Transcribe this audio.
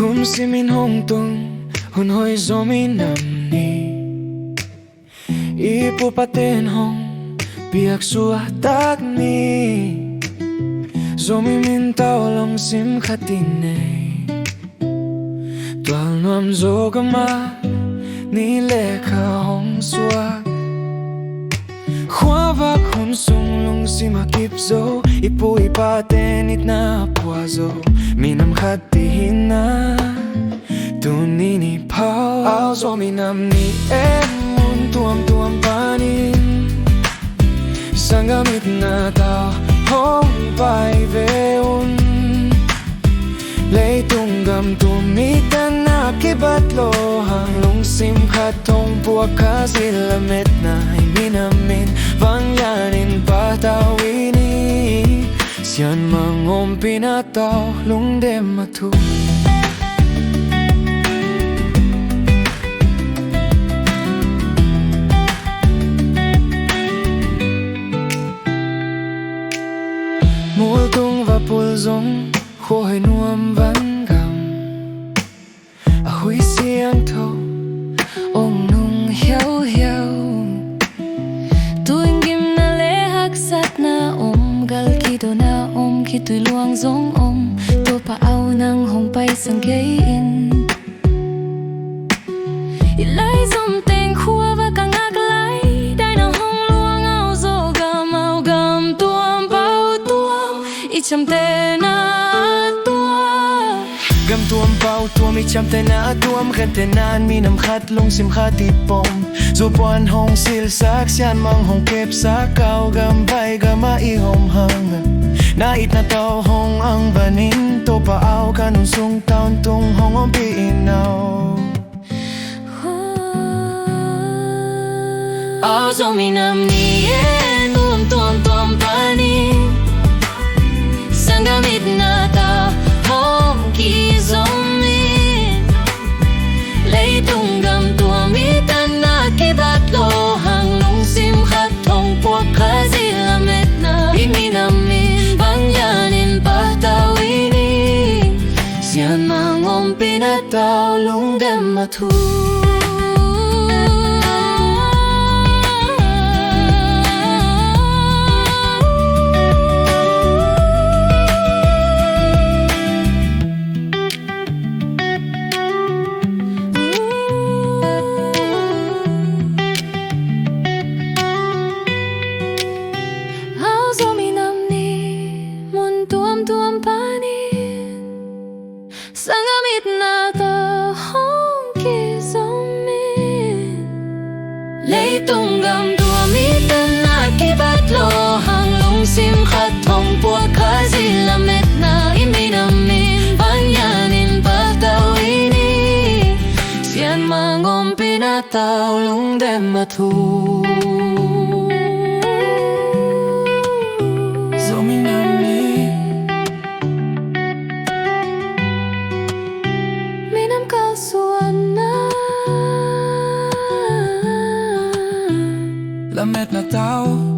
Kum si min hong tung hun hoi zo mi nam ni ipu paten hong piak suah tak ni zo mi min tao long sim khatine tual nuam zo gama ni lekha hong suak khoa vak hun sung lung sim hakip zo ipu ipaten it na pua zo minam khatihina tunini pao ao zo minam ni em mun tuam tuam panin sangamit na tao hong pai veun lei tunggam tumitan na kibatlo hang lung sim khatong puak kasilamet na minamin vangyanin patawini siyan mangom pinataw lungdem matu multung vapul zong khoi nuam van gam a hui siang tho ong nung hiao hiao tuing gim na le hak sat na gal kido na kitui luang zong to pa au nang hong pai sang gay in ilai zom teng khua va kang ak lai dai na hong luang au zo gam au gam tuam pau tuam icham te na gam tuam pau tuam icham te na tuam khat te nan minam khat lung sim khati pom zo puan hong sil sak sian mang hong kep sa kau gam bai gama I hom hang na it na tao hong ang banin to pa au kanung sung taon tung hong om pi inaw ao zo minam ni en tuam tuam tuam panin sangamit na ta hong ki zomin lei tunggam tuamitan na kibatlo hang lung sim khatong puak kasilamet na iminamin bangyanin patawini siyan mangom pinataw lungdem matu sangamit na ta hong ki zomin lei tunggam tuamitan na kibatlo hang lung sim khatong puak kasilamet na iminamin banyanin patawini siyan mangom pinataw lungdem matu lamet na tao